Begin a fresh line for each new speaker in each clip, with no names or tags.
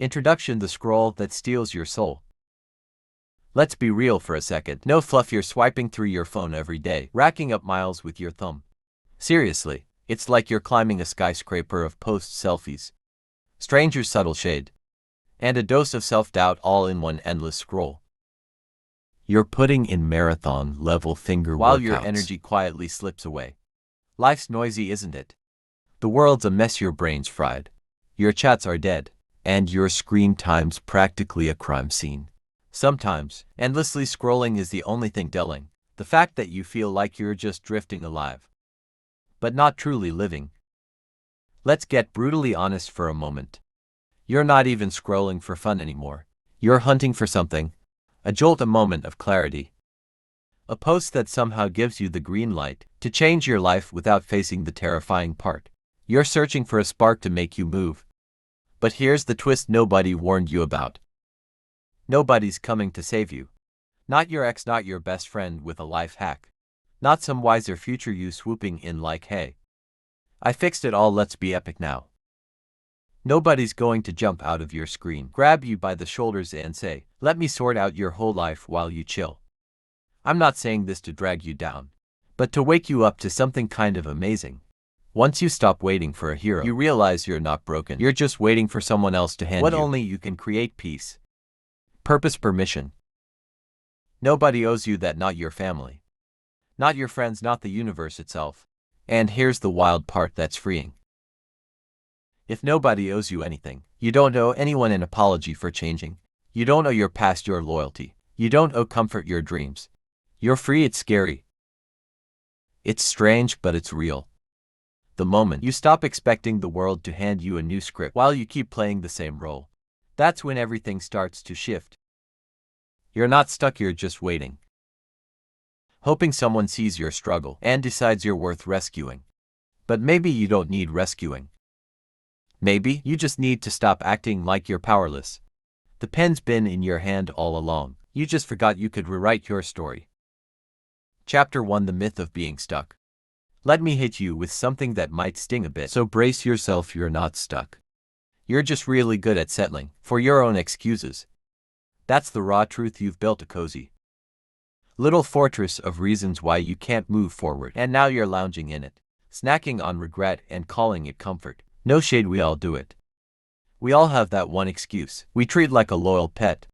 Introduction: the scroll that steals your soul. Let's be real for a second. No fluff, you're swiping through your phone every day, racking up miles with your thumb. Seriously, it's like you're climbing a skyscraper of post selfies, strangers' subtle shade, and a dose of self-doubt all in one endless scroll. You're putting in marathon-level finger
While
workouts.
your energy quietly slips away. Life's noisy, isn't it? The world's a mess, your brain's fried. Your chats are dead.
And your screen time's practically a crime scene.
Sometimes, endlessly scrolling is the only thing dulling. The fact that you feel like you're just drifting alive, but not truly living. Let's get brutally honest for a moment. You're not even scrolling for fun anymore. You're hunting for something. A jolt, a moment of clarity. A post that somehow gives you the green light to change your life without facing the terrifying part. You're searching for a spark to make you move. But here's the twist nobody warned you about. Nobody's coming to save you. Not your ex, not your best friend with a life hack. Not some wiser future you swooping in like, hey, I fixed it all, let's be epic now. Nobody's going to jump out of your screen, grab you by the shoulders and say, let me sort out your whole life while you chill. I'm not saying this to drag you down, but to wake you up to something kind of amazing. Once you stop waiting for a hero, you realize you're not broken. You're just waiting for someone else to hand
what
you
only
you can create: peace, purpose, permission. Nobody owes you that, not your family, not your friends, not the universe itself. And here's the wild part that's freeing. If nobody owes you anything, you don't owe anyone an apology for changing. You don't owe your past your loyalty. You don't owe comfort your dreams. You're free. It's scary. It's strange, but it's real. The moment you stop expecting the world to hand you a new script while you keep playing the same role, that's when everything starts to shift. You're not stuck, you're just waiting, hoping someone sees your struggle and decides you're worth rescuing. But maybe you don't need rescuing. Maybe you just need to stop acting like you're powerless. The pen's been in your hand all along. You just forgot you could rewrite your story. Chapter 1: The Myth of Being Stuck. Let me hit you with something that might sting a bit, so brace yourself. You're not stuck. You're just really good at settling for your own excuses. That's the raw truth. You've built a cozy little fortress of reasons why you can't move forward, and now you're lounging in it, snacking on regret and calling it comfort. No shade, we all do it. We all have that one excuse we treat like a loyal pet.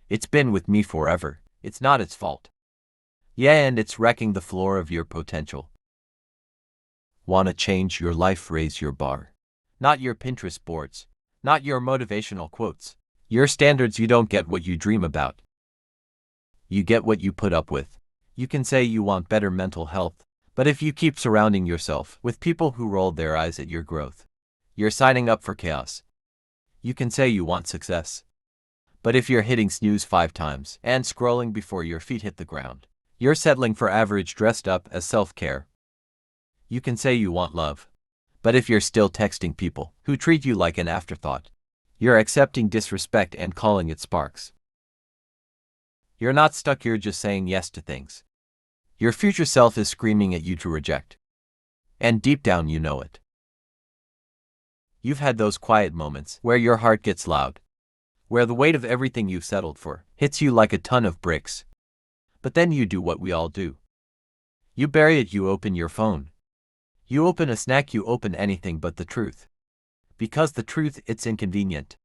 It's been with me forever. It's not its fault. Yeah, and it's wrecking the floor of your potential. Want to change your life? Raise your bar. Not your Pinterest boards. Not your motivational quotes. Your standards. You don't get what you dream about. You get what you put up with. You can say you want better mental health, but if you keep surrounding yourself with people who roll their eyes at your growth, you're signing up for chaos. You can say you want success, but if you're hitting snooze 5 times and scrolling before your feet hit the ground, you're settling for average dressed up as self-care. You can say you want love, but if you're still texting people who treat you like an afterthought, you're accepting disrespect and calling it sparks. You're not stuck, you're just saying yes to things your future self is screaming at you to reject. And deep down you know it. You've had those quiet moments where your heart gets loud, where the weight of everything you've settled for hits you like a ton of bricks. But then you do what we all do. You bury it, you open your phone. You open a snack, you open anything but the truth. Because the truth, it's inconvenient.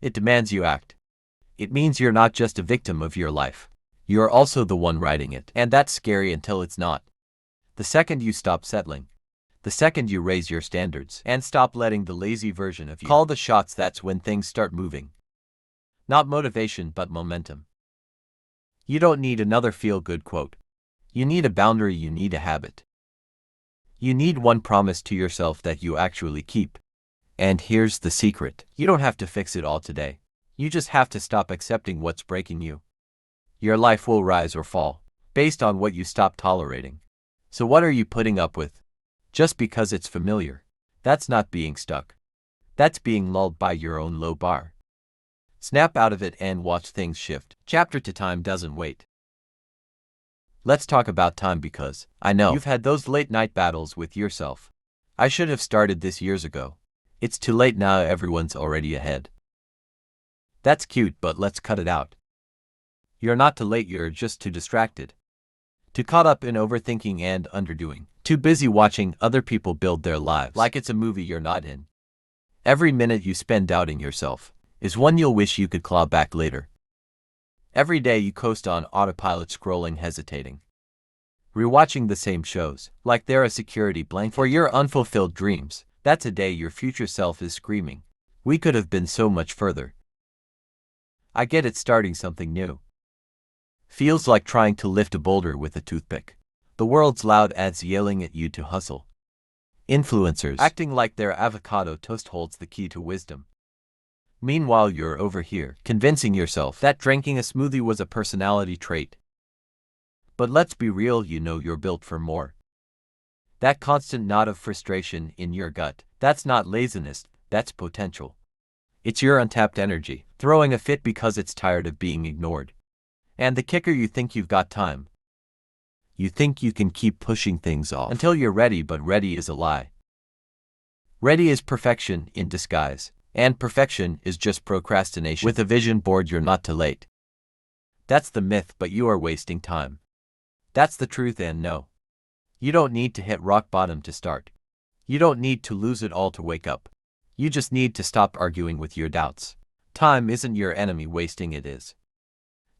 It demands you act. It means you're not just a victim of your life. You're also the one writing it, and that's scary until it's not. The second you stop settling, the second you raise your standards and stop letting the lazy version of you call the shots, that's when things start moving. Not motivation, but momentum. You don't need another feel-good quote. You need a boundary, you need a habit. You need one promise to yourself that you actually keep. And here's the secret. You don't have to fix it all today. You just have to stop accepting what's breaking you. Your life will rise or fall, based on what you stop tolerating. So what are you putting up with? Just because it's familiar. That's not being stuck. That's being lulled by your own low bar. Snap out of it and watch things shift. Chapter 2: Time Doesn't Wait. Let's talk about time, because I know you've had those late night battles with yourself. I should have started this years ago. It's too late now, everyone's already ahead. That's cute, but let's cut it out. You're not too late, you're just too distracted. Too caught up in overthinking and underdoing. Too busy watching other people build their lives like it's a movie you're not in. Every minute you spend doubting yourself is one you'll wish you could claw back later. Every day you coast on autopilot, scrolling, hesitating, rewatching the same shows, like they're a security blanket for your unfulfilled dreams. That's a day your future self is screaming, "We could have been so much further." I get it, starting something new feels like trying to lift a boulder with a toothpick. The world's loud ads yelling at you to hustle. Influencers acting like their avocado toast holds the key to wisdom. Meanwhile, you're over here, convincing yourself that drinking a smoothie was a personality trait. But let's be real, you know you're built for more. That constant knot of frustration in your gut, that's not laziness, that's potential. It's your untapped energy, throwing a fit because it's tired of being ignored. And the kicker, you think you've got time. You think you can keep pushing things off until you're ready, but ready is a lie. Ready is perfection in disguise, and perfection is just procrastination. With a vision board, you're not too late. That's the myth, but you are wasting time. That's the truth, and no. You don't need to hit rock bottom to start. You don't need to lose it all to wake up. You just need to stop arguing with your doubts. Time isn't your enemy, wasting it is.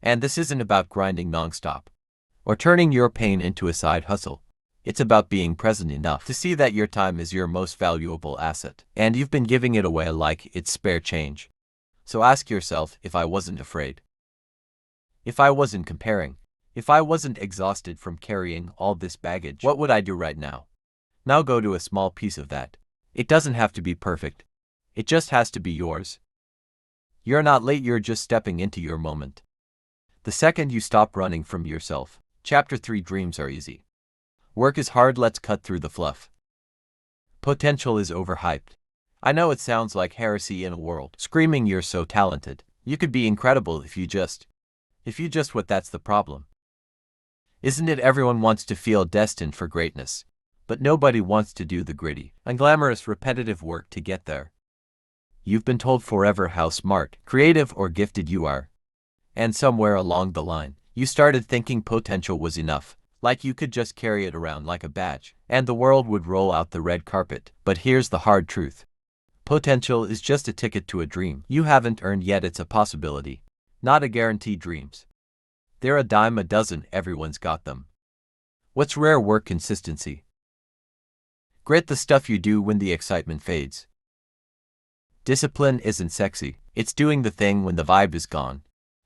And this isn't about grinding nonstop or turning your pain into a side hustle. It's about being present enough to see that your time is your most valuable asset, and you've been giving it away like it's spare change. So ask yourself, if I wasn't afraid, if I wasn't comparing, if I wasn't exhausted from carrying all this baggage, what would I do right now? Now go to a small piece of that. It doesn't have to be perfect. It just has to be yours. You're not late, you're just stepping into your moment. The second you stop running from yourself. Chapter 3: Dreams are easy. Work is hard, let's cut through the fluff. Potential is overhyped. I know it sounds like heresy in a world screaming you're so talented. You could be incredible if you just what, that's the problem. Isn't it? Everyone wants to feel destined for greatness, but nobody wants to do the gritty, unglamorous, repetitive work to get there. You've been told forever how smart, creative, or gifted you are. And somewhere along the line, you started thinking potential was enough, like you could just carry it around like a badge, and the world would roll out the red carpet. But here's the hard truth. Potential is just a ticket to a dream you haven't earned yet. It's a possibility, not a guarantee. Dreams, they're a dime a dozen, everyone's got them. What's rare? Work, consistency, grit, the stuff you do when the excitement fades. Discipline isn't sexy, it's doing the thing when the vibe is gone.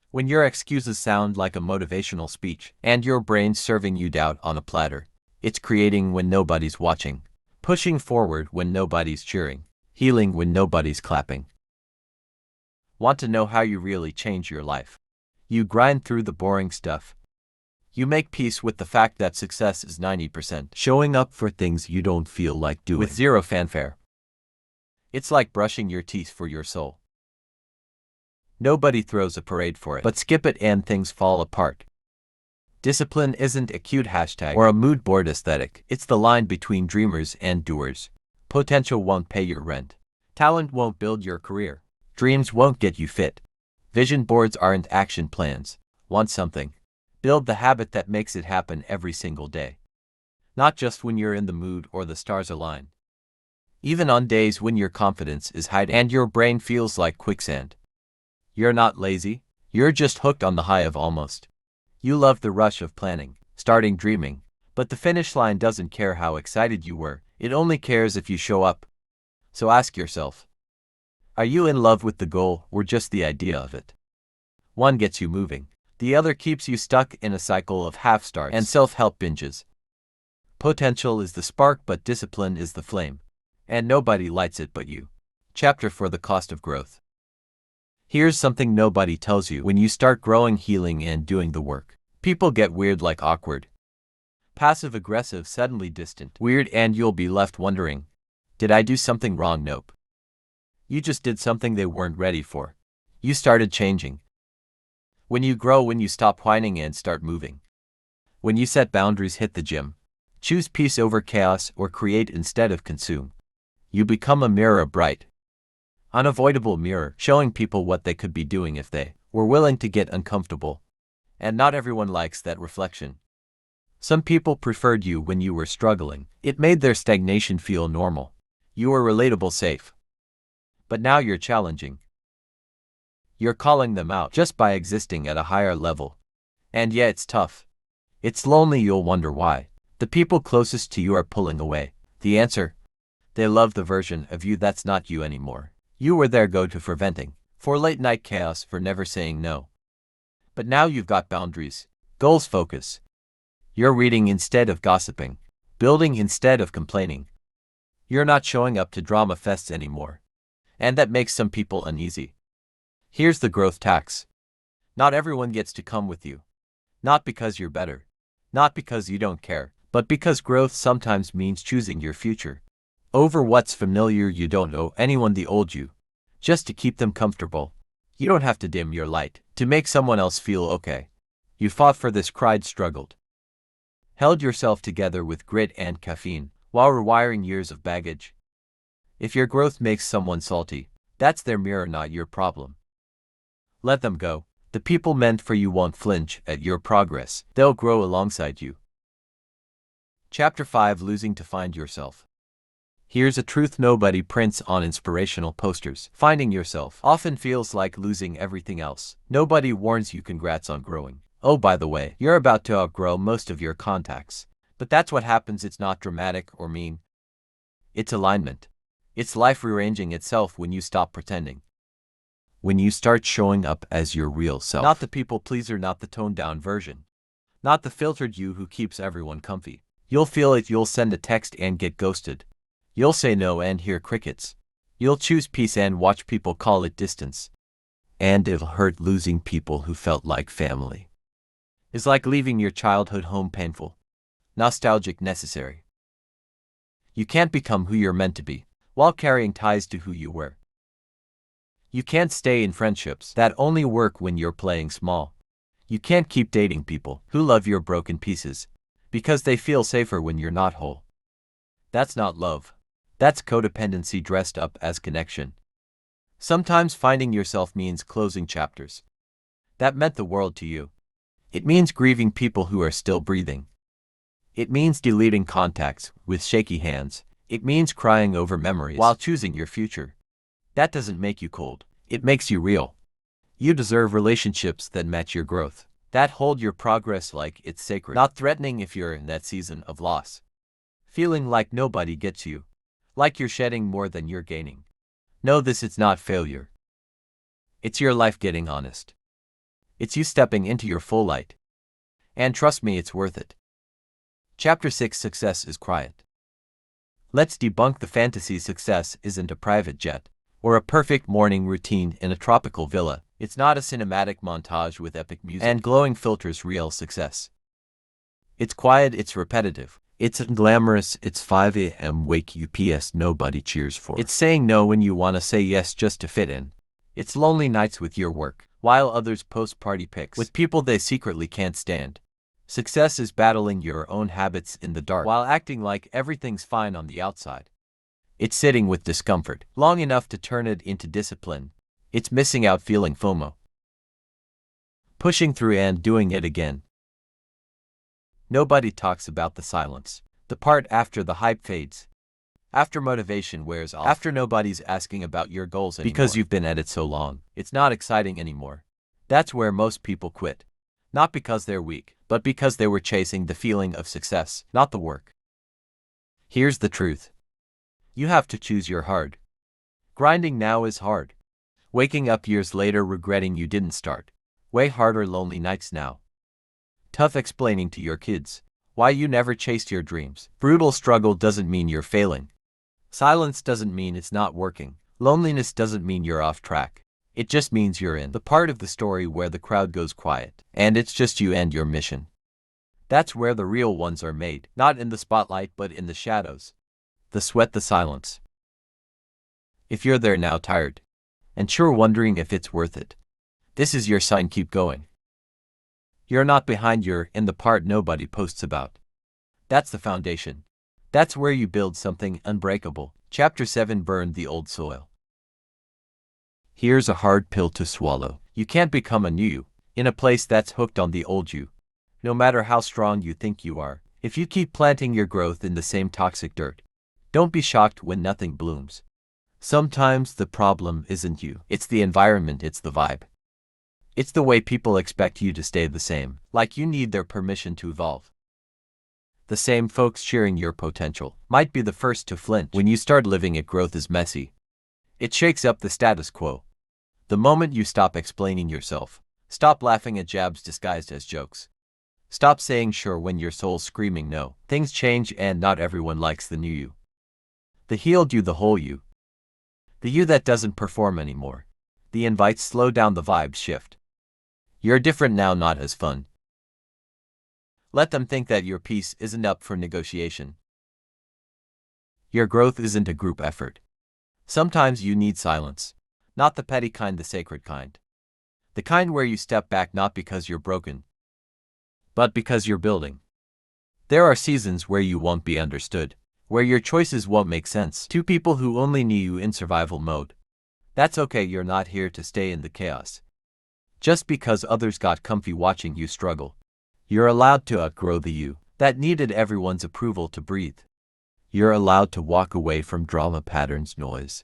When your excuses sound like a motivational speech, and your brain's serving you doubt on a platter. It's creating when nobody's watching, pushing forward when nobody's cheering, healing when nobody's clapping. Want to know how you really change your life? You grind through the boring stuff. You make peace with the fact that success is 90% showing up for things you don't feel like doing with zero fanfare. It's like brushing your teeth for your soul. Nobody throws a parade for it, but skip it and things fall apart. Discipline isn't a cute hashtag or a mood board aesthetic. It's the line between dreamers and doers. Potential won't pay your rent. Talent won't build your career. Dreams won't get you fit. Vision boards aren't action plans. Want something? Build the habit that makes it happen every single day. Not just when you're in the mood or the stars align. Even on days when your confidence is hiding and your brain feels like quicksand. You're not lazy, you're just hooked on the high of almost. You love the rush of planning, starting, dreaming, but the finish line doesn't care how excited you were, it only cares if you show up. So ask yourself, are you in love with the goal or just the idea of it? One gets you moving, the other keeps you stuck in a cycle of half-starts and self-help binges. Potential is the spark, but discipline is the flame, and nobody lights it but you. Chapter 4: The Cost of Growth. Here's something nobody tells you when you start growing, healing, and doing the work. People get weird, like awkward, passive-aggressive, suddenly distant, weird, and you'll be left wondering, did I do something wrong? Nope. You just did something they weren't ready for. You started changing. When you grow, when you stop whining and start moving. When you set boundaries, hit the gym. Choose peace over chaos, or create instead of consume.
You become a mirror, a bright, unavoidable mirror, showing people what they could be doing if they were willing to get uncomfortable. And not everyone likes that reflection. Some people preferred you when you were struggling. It made their stagnation feel normal. You were relatable, safe. But now you're challenging. You're calling them out just by existing at a higher level. And yeah, it's tough. It's lonely. You'll wonder why. The people closest to you are pulling away. The answer? They love the version of you that's not you anymore. You were their go-to for venting, for late-night chaos, for never saying no. But now you've got boundaries, goals, focus. You're reading instead of gossiping, building instead of complaining. You're not showing up to drama fests anymore. And that makes some people uneasy. Here's the growth tax. Not everyone gets to come with you. Not because you're better. Not because you don't care. But because growth sometimes means choosing your future over what's familiar. You don't owe anyone the old you, just to keep them comfortable. You don't have to dim your light to make someone else feel okay. You fought for this, cried, struggled, held yourself together with grit and caffeine while rewiring years of baggage. If your growth makes someone salty, that's their mirror, not your problem. Let them go. The people meant for you won't flinch at your progress. They'll grow alongside you. Chapter 5: Losing to Find Yourself. Here's a truth nobody prints on inspirational posters. Finding yourself often feels like losing everything else. Nobody warns you congrats on growing. Oh, by the way, you're about to outgrow most of your contacts. But that's what happens. It's not dramatic or mean. It's alignment. It's life rearranging itself when you stop pretending. When you start showing up as your real self. Not the people pleaser, not the toned down version. Not the filtered you who keeps everyone comfy. You'll feel it. You'll send a text and get ghosted. You'll say no and hear crickets. You'll choose peace and watch people call it distance. And it'll hurt. Losing people who felt like family is like leaving your childhood home, painful, nostalgic, necessary. You can't become who you're meant to be while carrying ties to who you were. You can't stay in friendships that only work when you're playing small. You can't keep dating people who love your broken pieces because they feel safer when you're not whole. That's not love. That's codependency dressed up as connection. Sometimes finding yourself means closing chapters that meant the world to you. It means grieving people who are still breathing. It means deleting contacts with shaky hands. It means crying over memories while choosing your future. That doesn't make you cold. It makes you real. You deserve relationships that match your growth, that hold your progress like it's sacred, not threatening if you're in that season of loss. Feeling like nobody gets you, like you're shedding more than you're gaining. Know this: it's not failure. It's your life getting honest. It's you stepping into your full light. And trust me, it's worth it. Chapter 6: Success is quiet. Let's debunk the fantasy. Success isn't a private jet or a perfect morning routine in a tropical villa. It's not a cinematic montage with epic music and glowing filters. Real success. It's quiet, it's repetitive. It's unglamorous. It's 5 a.m. wake UPS nobody cheers for. It's saying no when you want to say yes just to fit in. It's lonely nights with your work, while others post party pics with people they secretly can't stand. Success is battling your own habits in the dark while acting like everything's fine on the outside. It's sitting with discomfort long enough to turn it into discipline. It's missing out, feeling FOMO, pushing through and doing it again. Nobody talks about the silence, the part after the hype fades, after motivation wears off, after nobody's asking about your goals anymore because you've been at it so long. It's not exciting anymore. That's where most people quit. Not because they're weak, but because they were chasing the feeling of success, not the work. Here's the truth. You have to choose your hard. Grinding now is hard. Waking up years later regretting you didn't start. Way harder. Lonely nights now. Tough explaining to your kids why you never chased your dreams. Brutal struggle doesn't mean you're failing. Silence doesn't mean it's not working. Loneliness doesn't mean you're off track. It just means you're in the part of the story where the crowd goes quiet, and it's just you and your mission. That's where the real ones are made, not in the spotlight but in the shadows. The sweat, the silence. If you're there now, tired, and sure wondering if it's worth it, this is your sign. Keep going. You're not behind, you're in the part nobody posts about. That's the foundation. That's where you build something unbreakable. Chapter 7: Burn the Old Soil. Here's a hard pill to swallow. You can't become a new you in a place that's hooked on the old you. No matter how strong you think you are, if you keep planting your growth in the same toxic dirt, don't be shocked when nothing blooms. Sometimes the problem isn't you. It's the environment, it's the vibe. It's the way people expect you to stay the same, like you need their permission to evolve. The same folks cheering your potential might be the first to flinch when you start living it. Growth is messy. It shakes up the status quo. The moment you stop explaining yourself, stop laughing at jabs disguised as jokes, stop saying sure when your soul's screaming no, things change, and not everyone likes the new you. The healed you, the whole you. The you that doesn't perform anymore. The invites slow down, the vibes shift. You're different now, not as fun. Let them think that your peace isn't up for negotiation. Your growth isn't a group effort. Sometimes you need silence. Not the petty kind, the sacred kind. The kind where you step back not because you're broken, but because you're building. There are seasons where you won't be understood, where your choices won't make sense to people who only knew you in survival mode. That's okay, you're not here to stay in the chaos. Just because others got comfy watching you struggle, you're allowed to outgrow the you that needed everyone's approval to breathe. You're allowed to walk away from drama patterns, noise.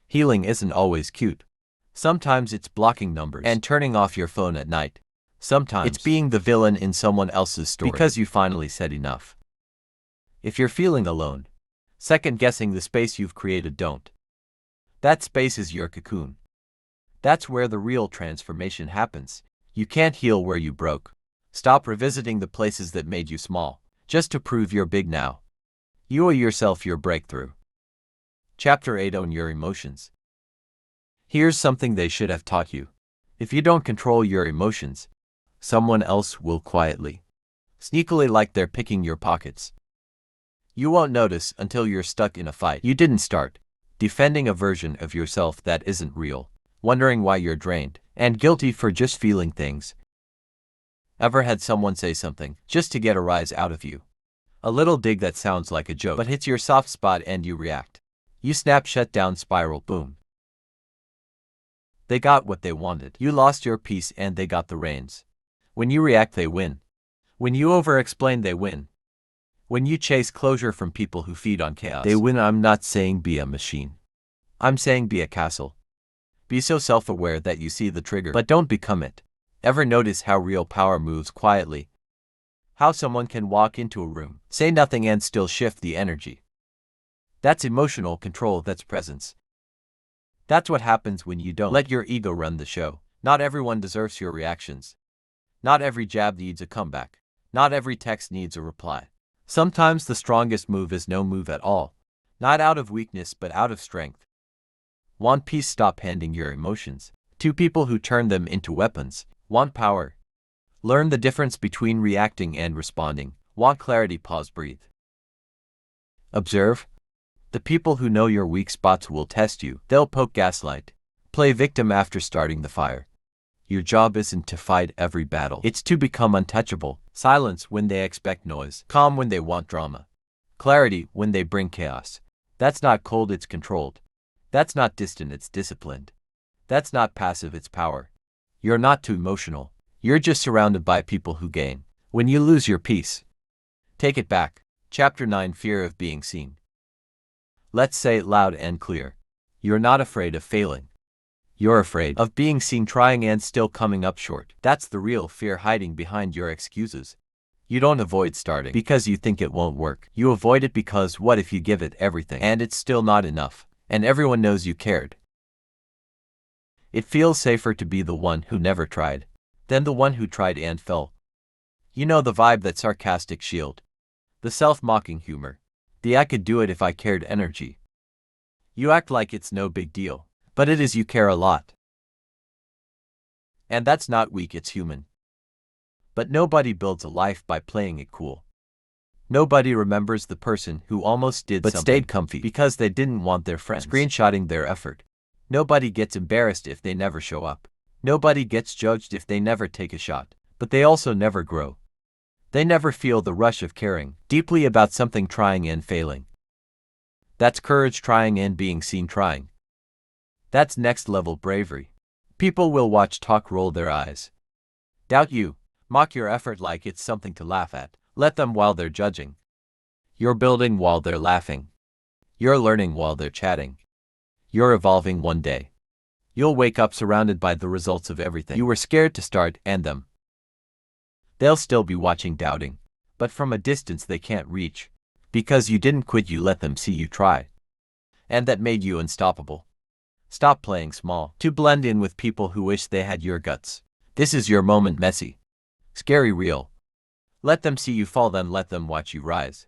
Healing isn't always cute. Sometimes it's blocking numbers and turning off your phone at night. Sometimes it's being the villain in someone else's story because you finally said enough. If you're feeling alone, second-guessing the space you've created, don't. That space is your cocoon. That's where the real transformation happens. You can't heal where you broke. Stop revisiting the places that made you small, just to prove you're big now. You owe yourself your breakthrough. Chapter 8: Own Your Emotions. Here's something they should have taught you. If you don't control your emotions, someone else will quietly, sneakily, like they're picking your pockets. You won't notice until you're stuck in a fight you didn't start, defending a version of yourself that isn't real, wondering why you're drained, and guilty for just feeling things. Ever had someone say something just to get a rise out of you? A little dig that sounds like a joke but hits your soft spot and you react. You snap, shut down, spiral, boom. They got what they wanted. You lost your peace and they got the reins. When you react, they win. When you over-explain, they win. When you chase closure from people who feed on chaos, they win. I'm not saying be a machine. I'm saying be a castle. Be so self-aware that you see the trigger, but don't become it. Ever notice how real power moves quietly? How someone can walk into a room, say nothing, and still shift the energy. That's emotional control, that's presence. That's what happens when you don't let your ego run the show. Not everyone deserves your reactions. Not every jab needs a comeback. Not every text needs a reply. Sometimes the strongest move is no move at all. Not out of weakness but out of strength. Want peace? Stop handing your emotions to people who turn them into weapons. Want power? Learn the difference between reacting and responding. Want clarity? Pause, breathe. Observe. The people who know your weak spots will test you. They'll poke, gaslight, play victim after starting the fire. Your job isn't to fight every battle. It's to become untouchable. Silence when they expect noise. Calm when they want drama. Clarity when they bring chaos. That's not cold, it's controlled. That's not distant, it's disciplined. That's not passive, it's power. You're not too emotional. You're just surrounded by people who gain when you lose your peace. Take it back. Chapter 9: Fear of being seen. Let's say it loud and clear. You're not afraid of failing. You're afraid of being seen, trying and still coming up short. That's the real fear hiding behind your excuses. You don't avoid starting because you think it won't work. You avoid it because what if you give it everything and it's still not enough, and everyone knows you cared? It feels safer to be the one who never tried than the one who tried and fell. You know the vibe, that sarcastic shield, the self-mocking humor, the I could do it if I cared energy. You act like it's no big deal, but it is. You care a lot. And that's not weak, it's human. But nobody builds a life by playing it cool. Nobody remembers the person who almost did but stayed comfy because they didn't want their friends screenshotting their effort. Nobody gets embarrassed if they never show up. Nobody gets judged if they never take a shot, but they also never grow. They never feel the rush of caring deeply about something, trying and failing. That's courage trying and being seen trying. That's next level bravery. People will watch, talk, roll their eyes. Doubt you, mock your effort like it's something to laugh at. Let them while they're judging. You're building while they're laughing. You're learning while they're chatting. You're evolving one day. You'll wake up surrounded by the results of everything you were scared to start and them. They'll still be watching, doubting, but from a distance they can't reach. Because you didn't quit, you let them see you try. And that made you unstoppable. Stop playing small to blend in with people who wish they had your guts. This is your moment, messy, scary, real. Let them see you fall, then let them watch you rise.